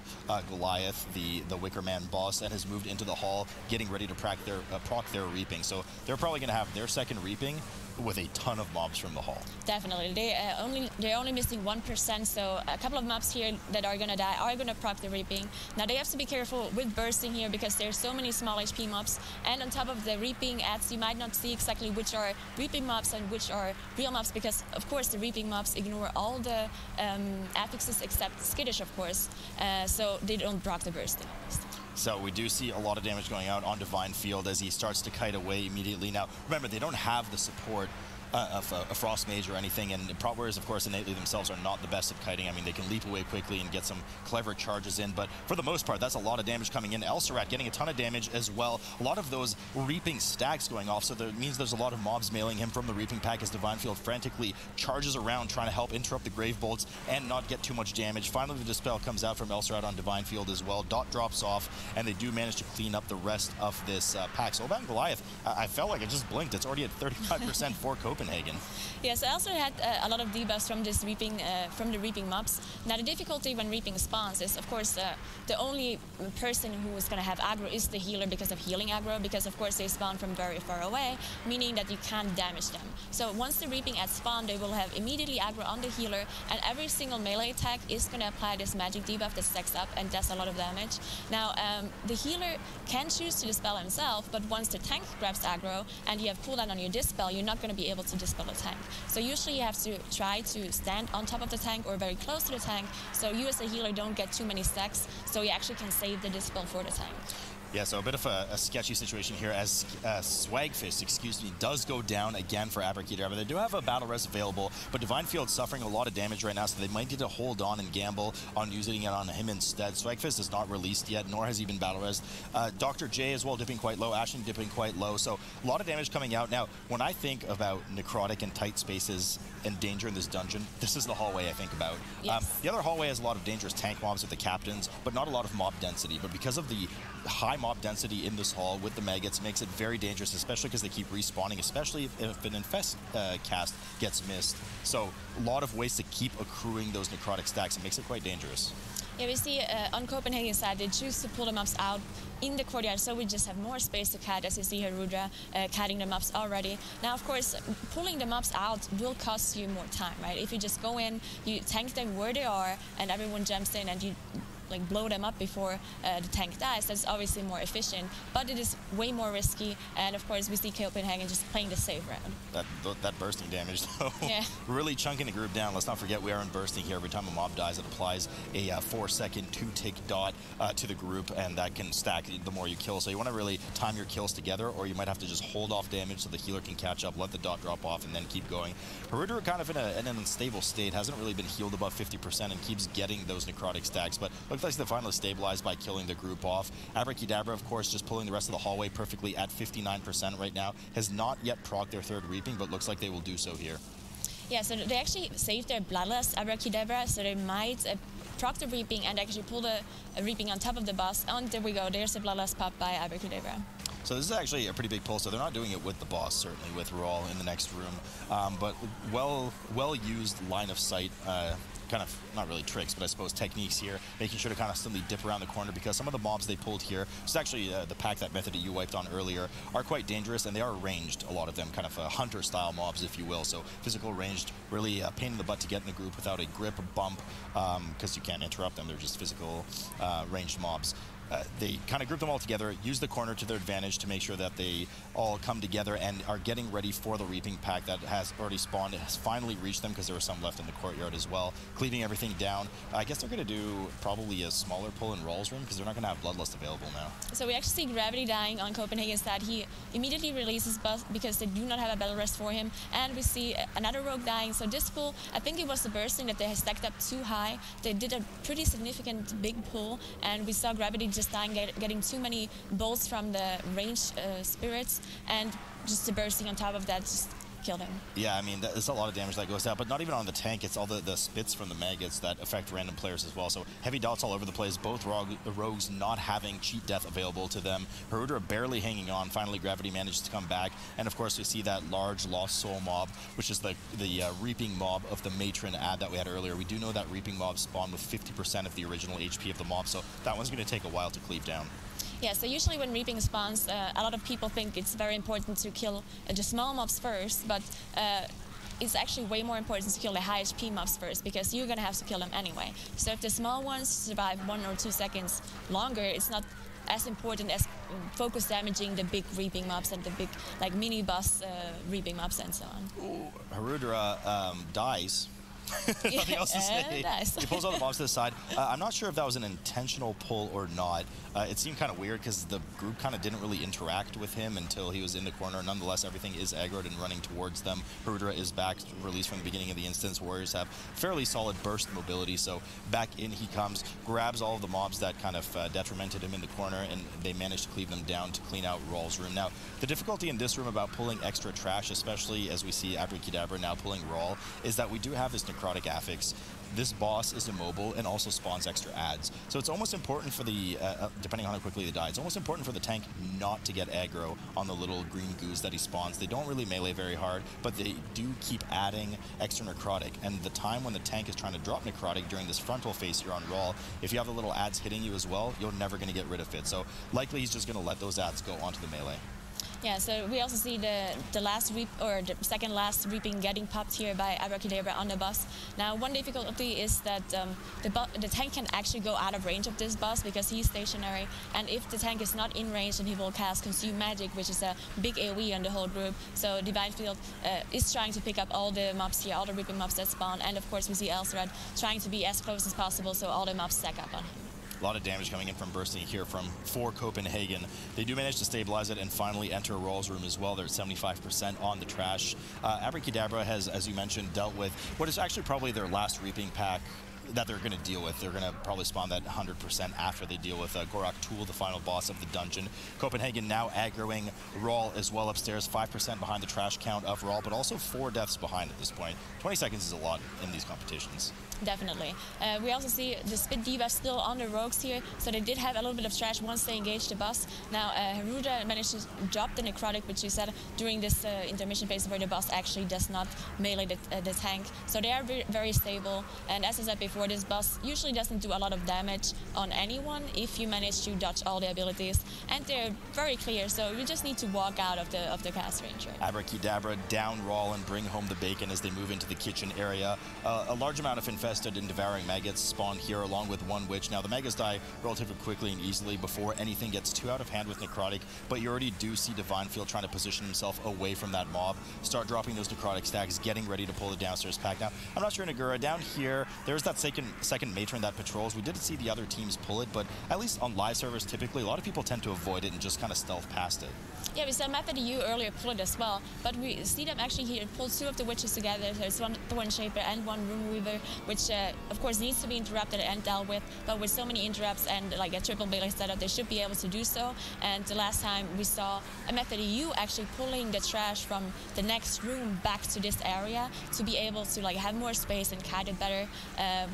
Goliath, the Wicker Man boss, and has moved into the hall, getting ready to proc their Reaping. So they're probably going to have their second Reaping with a ton of mobs from the hall. Definitely. They're only missing 1%, so a couple of mobs here that are going to die are going to proc the Reaping. Now they have to be careful with bursting here because there's so many small HP mobs, and on top of the Reaping ads, you might not see exactly which are Reaping mobs and which are real mobs, because of course the Reaping mobs ignore all the affixes except Skittish, of course, so they don't proc the bursting. So we do see a lot of damage going out on Divine Field as he starts to kite away immediately. Now, remember, they don't have the support of a Frost Mage or anything, and Prot Warriors, of course, innately themselves are not the best at kiting. I mean, they can leap away quickly and get some clever charges in, but for the most part, that's a lot of damage coming in. Elsarat getting a ton of damage as well. A lot of those Reaping stacks going off, so that means there's a lot of mobs mailing him from the Reaping pack as Divine Field frantically charges around, trying to help interrupt the Grave Bolts and not get too much damage. Finally, the Dispel comes out from Elsarat on Divine Field as well. Dot drops off, and they do manage to clean up the rest of this pack. So Soulbound Goliath, I felt like it just blinked. It's already at 35% for Copenhagen. Yeah, so I also had a lot of debuffs from this Reaping, from the Reaping mobs. Now the difficulty when Reaping spawns is, of course, the only person who is going to have aggro is the healer because of healing aggro, because of course they spawn from very far away, meaning that you can't damage them. So once the Reaping ads spawn, they will have immediately aggro on the healer, and every single melee attack is going to apply this magic debuff that stacks up and does a lot of damage. Now the healer can choose to dispel himself, but once the tank grabs aggro and you have cooldown on your dispel, you're not going to be able to dispel the tank. So usually you have to try to stand on top of the tank or very close to the tank, so you as a healer don't get too many stacks, so you actually can save the dispel for the tank. Yeah, so a bit of a sketchy situation here as Swagfist, excuse me, does go down again for Abracadabra. They do have a Battle Res available, but Divine Field's suffering a lot of damage right now, so they might need to hold on and gamble on using it on him instead. Swagfist is not released yet, nor has he been Battle Res. Dr. J as well dipping quite low, Ashen dipping quite low, so a lot of damage coming out. Now, when I think about necrotic and tight spaces and danger in this dungeon, this is the hallway I think about. Yes. The other hallway has a lot of dangerous tank mobs with the captains, but not a lot of mob density. But because of the high mob density in this hall with the maggots, makes it very dangerous, especially because they keep respawning, especially if an infest cast gets missed. So a lot of ways to keep accruing those necrotic stacks. It makes it quite dangerous. Yeah, we see on Copenhagen side, they choose to pull the mobs out in the courtyard, so we just have more space to cat, as you see here, Rudra catting the mobs already. Now, of course, pulling the mobs out will cost you more time, right? If you just go in, you tank them where they are, and everyone jumps in, and you like blow them up before the tank dies, that's obviously more efficient, but it is way more risky, and of course we see Copenhagen just playing the safe round. That bursting damage though, yeah. Really chunking the group down. Let's not forget we are in bursting here. Every time a mob dies, it applies a 4-second 2-tick dot to the group, and that can stack the more you kill. So you want to really time your kills together, or you might have to just hold off damage so the healer can catch up, let the dot drop off, and then keep going. Haruder kind of in an unstable state, hasn't really been healed above 50% and keeps getting those necrotic stacks, but looks like they finally stabilized by killing the group off. Abracadabra, of course, just pulling the rest of the hallway perfectly at 59% right now. Has not yet procced their third Reaping, but looks like they will do so here. Yeah, so they actually saved their Bloodlust Abracadabra, so they might proc the Reaping and actually pull the Reaping on top of the boss. And there we go, there's a Bloodlust pop by Abracadabra. So this is actually a pretty big pull, so they're not doing it with the boss, certainly with Raul in the next room, but well-used line of sight, kind of, not really tricks, but I suppose techniques here, making sure to constantly dip around the corner, because some of the mobs they pulled here, it's actually the pack, that method that you wiped on earlier, are quite dangerous, and they are ranged, a lot of them, kind of hunter-style mobs, if you will, so physical ranged, really a pain in the butt to get in the group without a grip or bump, because you can't interrupt them, they're just physical ranged mobs. They kind of group them all together, use the corner to their advantage to make sure that they all come together and are getting ready for the Reaping pack that has already spawned. It has finally reached them because there were some left in the courtyard as well, cleaving everything down. I guess they're going to do probably a smaller pull in Rawl's room because they're not going to have Bloodlust available now. So we actually see Gravity dying on Copenhagen's side. He immediately releases Buzz because they do not have a Battle Rest for him, and we see another Rogue dying. So this pull, I think it was the bursting that they had stacked up too high. They did a pretty significant big pull, and we saw Gravity just dying, getting too many bolts from the ranged spirits, and just the bursting on top of that just kill him. Yeah, I mean, there's a lot of damage that goes out, but not even on the tank. It's all the spits from the maggots that affect random players as well. So heavy dots all over the place, both rogues not having cheat death available to them. Harudra barely hanging on. Finally, Gravity manages to come back. And of course, we see that large Lost Soul mob, which is the Reaping mob of the Matron ad that we had earlier. We do know that Reaping mobs spawn with 50% of the original HP of the mob, so that one's going to take a while to cleave down. Yeah, so usually when Reaping spawns, a lot of people think it's very important to kill the small mobs first, but it's actually way more important to kill the high HP mobs first, because you're going to have to kill them anyway. So if the small ones survive 1 or 2 seconds longer, it's not as important as focus damaging the big Reaping mobs and the big like mini boss Reaping mobs and so on. Ooh, Harudra dies. Nothing else to say. Nice. He pulls all the mobs to the side. I'm not sure if that was an intentional pull or not. It seemed kind of weird because the group kind of didn't really interact with him until he was in the corner. Nonetheless, everything is aggroed and running towards them. Harudra is back, released from the beginning of the instance. Warriors have fairly solid burst mobility, so back in he comes, grabs all of the mobs that kind of detrimented him in the corner, and they manage to cleave them down to clean out Rawl's room. Now, the difficulty in this room about pulling extra trash, especially as we see Abracadabra now pulling Rawl, is that we do have this necrotic affix. This boss is immobile and also spawns extra adds. So it's almost important for the, depending on how quickly they die, it's almost important for the tank not to get aggro on the little green goos that he spawns. They don't really melee very hard, but they do keep adding extra necrotic. And the time when the tank is trying to drop necrotic during this frontal phase here on Rawl, if you have the little adds hitting you as well, you're never going to get rid of it. So likely he's just going to let those adds go onto the melee. Yeah, so we also see the last reap, or the second last Reaping getting popped here by Abracadabra on the boss. Now, one difficulty is that the tank can actually go out of range of this boss because he's stationary, and if the tank is not in range, then he will cast Consume Magic, which is a big AoE on the whole group. So Divine Field is trying to pick up all the mobs here, all the Reaping mobs that spawn, and of course we see Elstrad trying to be as close as possible so all the mobs stack up on him. A lot of damage coming in from bursting here for Copenhagen. They do manage to stabilize it and finally enter Rawl's room as well. They're at 75% on the trash. Abracadabra has, as you mentioned, dealt with what is actually probably their last Reaping pack that they're going to deal with. They're going to probably spawn that 100% after they deal with Gorak Tool, the final boss of the dungeon. Copenhagen now aggroing Rawl as well upstairs, 5% behind the trash count of Rawl, but also 4 deaths behind at this point. 20 seconds is a lot in these competitions. Definitely. We also see the Spit Diva still on the rogues here, so they did have a little bit of trash once they engaged the boss. Now, Harudra managed to drop the necrotic, which you said during this intermission phase where the boss actually does not melee the tank. So they are very stable, and as I said before, this boss usually doesn't do a lot of damage on anyone if you manage to dodge all the abilities, and they're very clear, so you just need to walk out of the cast range. Right? Abracadabra down Rawl and bring home the bacon as they move into the kitchen area. A large amount of infested and devouring maggots spawn here along with one witch. Now the maggots die relatively quickly and easily before anything gets too out of hand with necrotic, but you already do see Divine Field trying to position himself away from that mob, start dropping those necrotic stacks, getting ready to pull the downstairs pack. Now I'm not sure Nagura down here, there's that second matron that patrols. We did see the other teams pull it, but at least on live servers typically a lot of people tend to avoid it and just kind of stealth past it. Yeah, we saw Method EU earlier pull it as well, but we see them actually here pull 2 of the witches together. There's one Shaper and one Room Weaver, which of course needs to be interrupted and dealt with, but with so many interrupts and like a triple melee setup, they should be able to do so. And the last time we saw a Method EU actually pulling the trash from the next room back to this area to be able to like have more space and kite it better,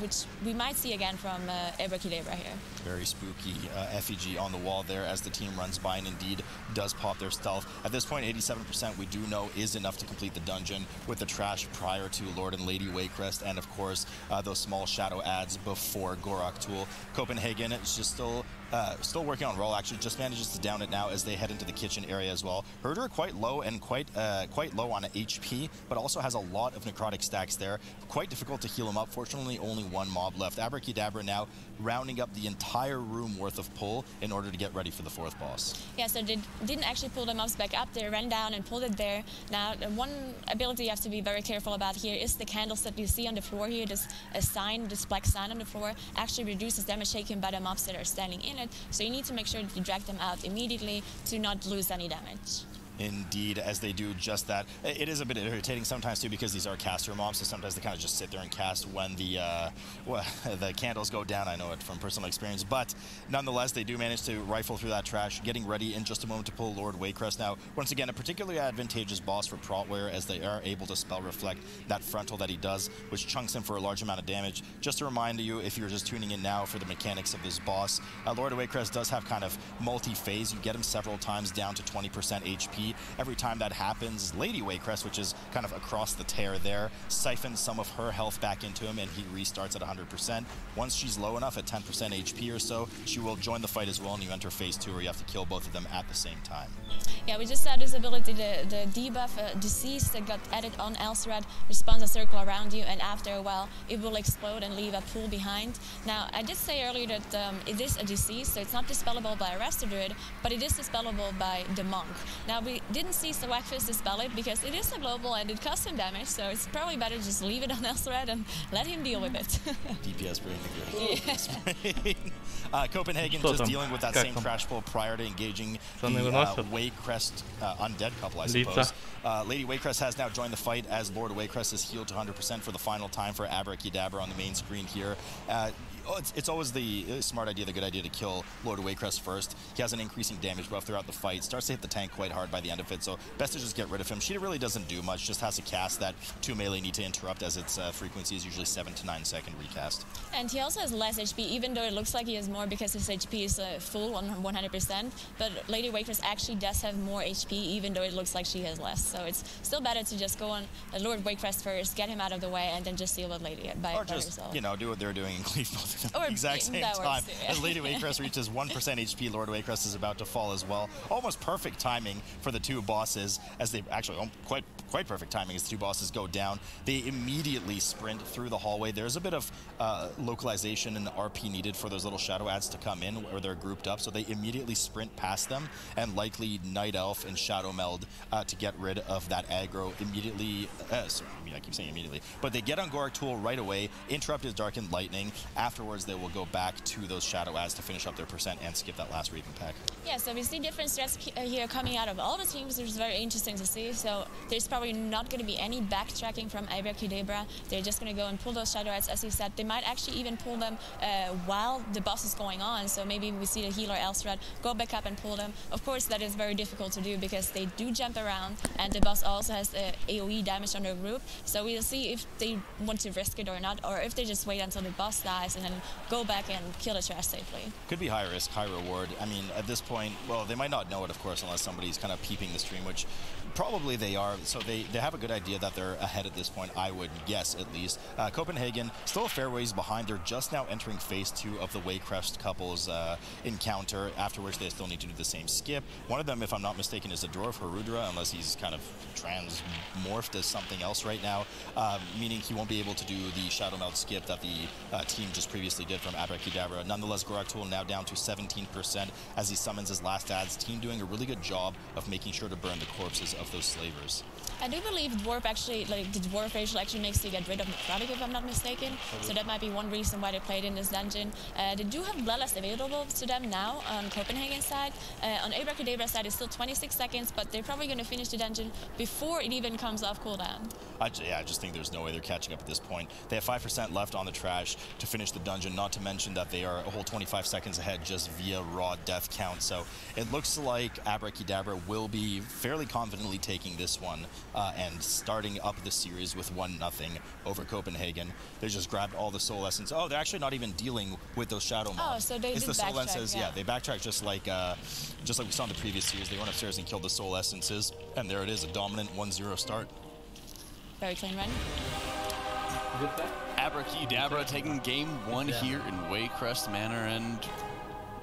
which we might see again from Abracadabra here. Very spooky FEG on the wall there as the team runs by and indeed does pop their stealth. At this point, 87% we do know is enough to complete the dungeon with the trash prior to Lord and Lady Waycrest, and of course those small shadow adds before Gorak Tool. Copenhagen is just still working on Rawl, actually just manages to down it now as they head into the kitchen area as well. Herder quite low and quite low on HP, but also has a lot of necrotic stacks there. Quite difficult to heal him up. Fortunately, only one mob left. Abracadabra now rounding up the entire room worth of pull in order to get ready for the 4th boss. Yeah, so they didn't actually pull the mobs back up. They ran down and pulled it there. Now, one ability you have to be very careful about here is the candles that you see on the floor here. This sign, this black sign on the floor, actually reduces damage taken by the mobs that are standing in it. So you need to make sure that you drag them out immediately to not lose any damage. Indeed, as they do just that. It is a bit irritating sometimes too, because these are caster mobs, so sometimes they kind of just sit there and cast when the the candles go down. I know it from personal experience, but nonetheless, they do manage to rifle through that trash, getting ready in just a moment to pull Lord Waycrest. Now, once again, a particularly advantageous boss for Protware, as they are able to spell reflect that frontal that he does, which chunks him for a large amount of damage. Just to remind you, if you're just tuning in now for the mechanics of this boss, Lord Waycrest does have kind of multi-phase. You get him several times down to 20% HP. Every time that happens, Lady Waycrest, which is kind of across the tear there, siphons some of her health back into him, and he restarts at 100%. Once she's low enough at 10% HP or so, she will join the fight as well, and you enter phase 2, where you have to kill both of them at the same time. Yeah, we just saw this ability, the debuff, Disease, that got added on Elstrad, respawns a circle around you, and after a while, it will explode and leave a pool behind. Now, I did say earlier that it is a disease, so it's not dispellable by a Resto Druid, but it is dispellable by the Monk. Now, we didn't see Swagfist dispel it because it is a global and it costs him damage, so it's probably better to just leave it on Elstrad and let him deal with it. DPS brain. Copenhagen just dealing with that same trash pull prior to engaging the Waycrest undead couple, I suppose. Lady Waycrest has now joined the fight, as Lord Waycrest is healed to 100% for the final time for Abracadabra on the main screen here. It's always the smart idea, the good idea to kill Lord Waycrest first. He has an increasing damage buff throughout the fight, starts to hit the tank quite hard by the end of it, so best to just get rid of him. She really doesn't do much, just has a cast that 2 melee need to interrupt, as its frequency is usually 7 to 9 second recast. And he also has less HP, even though it looks like he has more because his HP is full on 100%, but Lady Waycrest actually does have more HP, even though it looks like she has less. So it's still better to just go on Lord Waycrest first, get him out of the way, and then just deal with Lady by yourself. You know, do what they're doing and cleave both of them at the exact same time. As Lady Waycrest reaches 1% HP, Lord Waycrest is about to fall as well. Almost perfect timing for the two bosses, as they actually quite perfect timing as the two bosses go down. They immediately sprint through the hallway. There's a bit of localization and RP needed for those little shadow ads to come in where they're grouped up, so they immediately sprint past them and likely Night Elf and Shadow Meld to get rid of that aggro immediately. I keep saying immediately, but they get on Gorak Tool right away, interrupt his Darkened Lightning. Afterwards, they will go back to those Shadow Ads to finish up their percent and skip that last Reaping Pack. Yeah, so we see different strats here coming out of all the teams, which is very interesting to see. So there's probably not going to be any backtracking from Abracadabra. They're just going to go and pull those Shadow Ads, as he said. They might actually even pull them while the boss is going on. So maybe we see the healer Elstrad go back up and pull them. Of course, that is very difficult to do because they do jump around, and the boss also has AoE damage on their group. So we'll see if they want to risk it or not, or if they just wait until the boss dies and then go back and kill the trash safely. Could be high risk, high reward. I mean, at this point, well, they might not know it, of course, unless somebody's kind of peeping the stream, which probably they are. So they have a good idea that they're ahead at this point, I would guess, at least. Copenhagen, still a fair ways behind. They're just now entering phase 2 of the Waycrest couple's encounter, after which they still need to do the same skip. One of them, if I'm not mistaken, is a Dwarf Harudra, unless he's kind of transmorphed as something else right now, meaning he won't be able to do the Shadow Meld skip that the team just previously did from Abracadabra. Nonetheless, Gorak Tool now down to 17% as he summons his last ads. Team doing a really good job of making sure to burn the corpses of those slavers. I do believe Dwarf actually, like the Dwarf racial actually makes you get rid of Necrotic, if I'm not mistaken. So that might be one reason why they played in this dungeon. They do have Bloodlust available to them now on Copenhagen's side. On Abracadabra's side, it's still 26 seconds, but they're probably going to finish the dungeon before it even comes off cooldown. I just think there's no way they're catching up at this point. They have 5% left on the trash to finish the dungeon, not to mention that they are a whole 25 seconds ahead just via raw death count. So it looks like Abracadabra will be fairly confidently taking this one and starting up the series with 1-0 over Copenhagen. They just grabbed all the Soul Essence. Oh, they're actually not even dealing with those Shadow Mobs. Oh, so they did the Soul Essences, yeah, they backtracked just like we saw in the previous series. They went upstairs and killed the Soul Essences, and there it is, a dominant 1-0 start. Very clean run. Abracadabra taking game 1 here in Waycrest Manor, and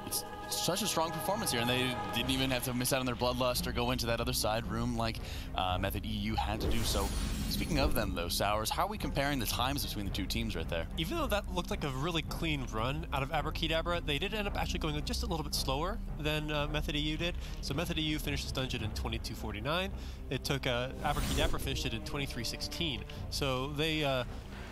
it's such a strong performance here, and they didn't even have to miss out on their Bloodlust or go into that other side room like Method EU had to do. So speaking of them, though, Sours, how are we comparing the times between the two teams right there? Even though that looked like a really clean run out of Abracadabra, they did end up actually going just a little bit slower than Method EU did. So Method EU finished this dungeon in 22:49. It took Abracadabra finished it in 23:16. So they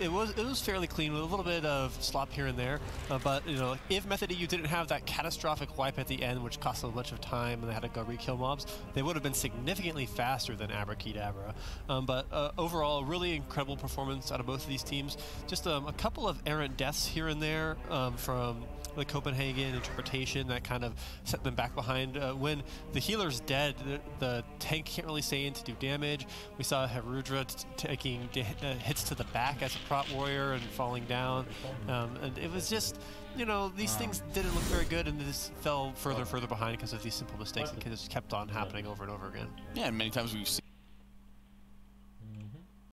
it was fairly clean with a little bit of slop here and there. But you know, if Method EU didn't have that catastrophic wipe at the end, which cost a bunch of time, and they had to go re-kill mobs, they would have been significantly faster than Abracadabra. But overall, really incredible performance out of both of these teams. Just a couple of errant deaths here and there from the Copenhagen interpretation that kind of set them back behind. When the healer's dead, the tank can't really stay in to do damage. We saw Harudra taking hits to the back as a prot warrior and falling down. And it was just, you know, these things didn't look very good, and this fell further and further behind because of these simple mistakes, and just kept on happening over and over again. Yeah, and many times we've seen